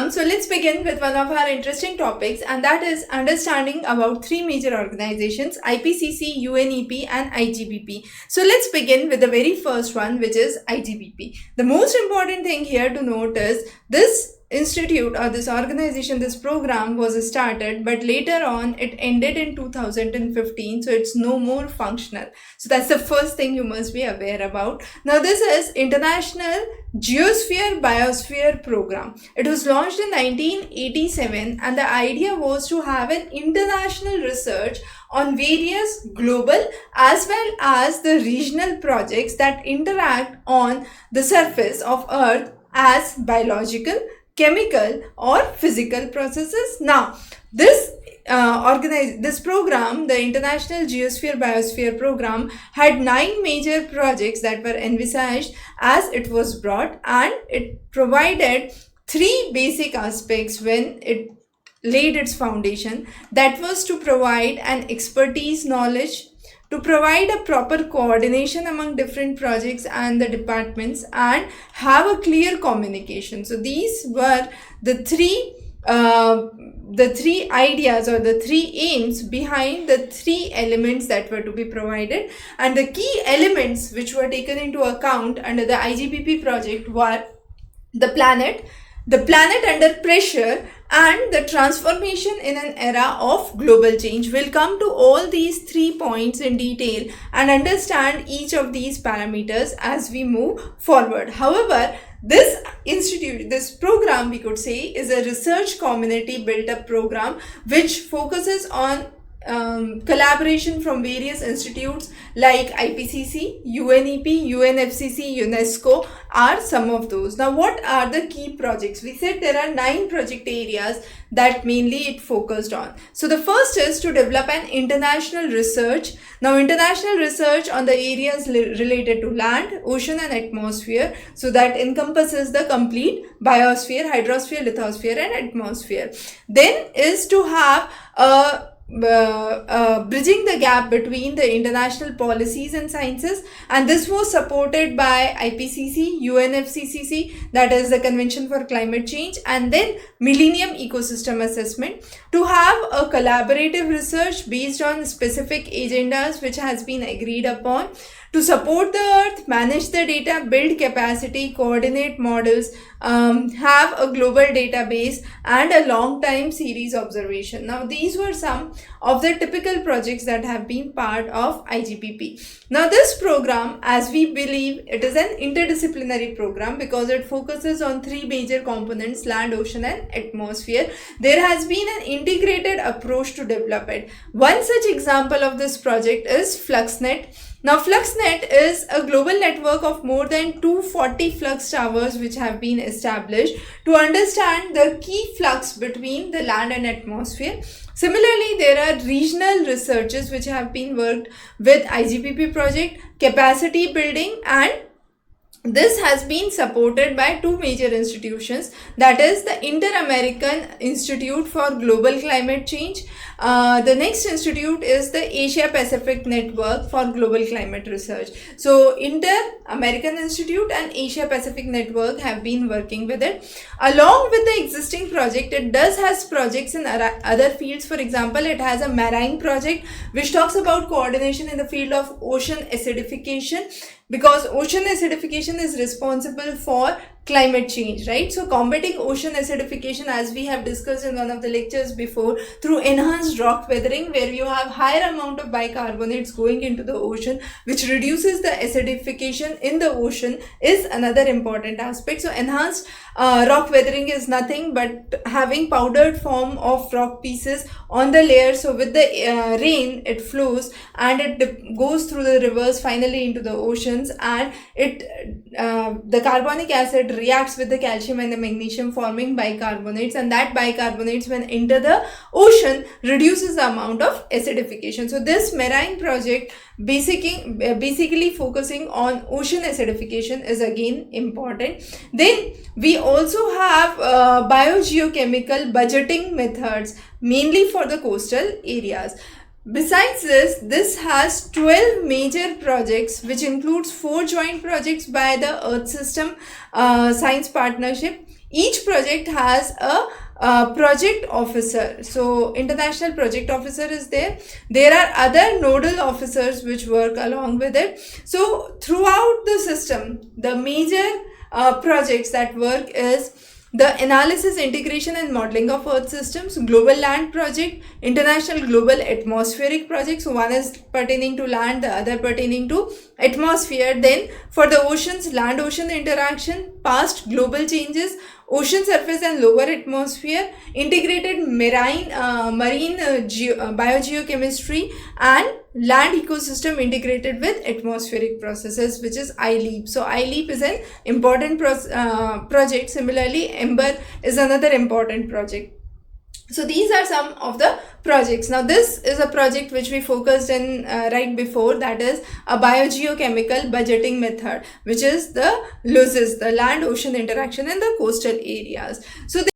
welcome. So let's begin with one of our interesting topics, and that is understanding about three major organizations: IPCC, UNEP and IGBP. So let's begin with the very first one, which is IGBP. The most important thing here to note is this institute or this organization, this program was started, but later on it ended in 2015, so it's no more functional. So that's the first thing you must be aware about. Now this is International Geosphere Biosphere Program. It was launched in 1987, and the idea was to have an international research on various global as well as the regional projects that interact on the surface of Earth as biological, chemical or physical processes. Now this this program, the International Geosphere Biosphere Program, had 9 major projects that were envisaged as it was brought, and it provided 3 basic aspects when it laid its foundation. That was to provide an expertise knowledge, to provide a proper coordination among different projects and the departments, and have a clear communication. So these were the three ideas or the 3 aims behind the 3 elements that were to be provided. And the key elements which were taken into account under the IGBP project were the planet under pressure, and the transformation in an era of global change. We'll come to all these 3 points in detail and understand each of these parameters as we move forward. However, this institute, this program, we could say, is a research community built up program which focuses on collaboration from various institutes like IPCC, UNEP, UNFCCC, UNESCO are some of those. Now, what are the key projects? We said there are 9 project areas that mainly it focused on. So the first is to develop an international research. Now, international research on the areas related to land, ocean and atmosphere. So that encompasses the complete biosphere, hydrosphere, lithosphere and atmosphere. Then is to have bridging the gap between the international policies and sciences, and this was supported by IPCC, UNFCCC, that is the Convention for Climate Change, and then Millennium Ecosystem Assessment, to have a collaborative research based on specific agendas which has been agreed upon, to support the Earth, manage the data, build capacity, coordinate models, have a global database and a long time series observation. Now these were some of the typical projects that have been part of IGBP. Now this program, as we believe, it is an interdisciplinary program because it focuses on 3 major components: land, ocean and atmosphere. There has been an integrated approach to develop it. One such example of this project is FluxNet. Now FluxNet is a global network of more than 240 flux towers which have been established to understand the key flux between the land and atmosphere. Similarly, there are regional researches which have been worked with IGBP project, capacity building, and this has been supported by 2 major institutions, that is the Inter-American Institute for Global Climate Change. The next institute is the Asia Pacific Network for Global Climate Research. So Inter-American Institute and Asia Pacific Network have been working with it. Along with the existing project, it does has projects in other fields. For example, it has a marine project which talks about coordination in the field of ocean acidification, because ocean acidification is responsible for climate change, right? So combating ocean acidification, as we have discussed in one of the lectures before, through enhanced rock weathering, where you have higher amount of bicarbonates going into the ocean, which reduces the acidification in the ocean, is another important aspect. So enhanced rock weathering is nothing but having powdered form of rock pieces on the layer. So with the rain, it flows and it goes through the rivers finally into the oceans, and it the carbonic acid reacts with the calcium and the magnesium, forming bicarbonates, and that bicarbonates, when enter the ocean, reduces the amount of acidification. So this marine project basically focusing on ocean acidification is again important. Then we also have biogeochemical budgeting methods, mainly for the coastal areas. Besides this has 12 major projects, which includes 4 joint projects by the Earth System Science Partnership, Each project has a project officer. So international project officer is there. There are other nodal officers which work along with it. So throughout the system, the major projects that work is the analysis, integration and modeling of earth systems, global land project, international global atmospheric project. So one is pertaining to land, the other pertaining to atmosphere. Then for the oceans, land ocean interaction, past global changes, ocean surface and lower atmosphere, integrated marine biogeochemistry, and land ecosystem integrated with atmospheric processes, which is ILEAP. So ILEAP is an important project. Similarly, EMBER is another important project. So these are some of the projects. Now this is a project which we focused in right before, that is a biogeochemical budgeting method, which is the LOSES, the land ocean interaction in the coastal areas. So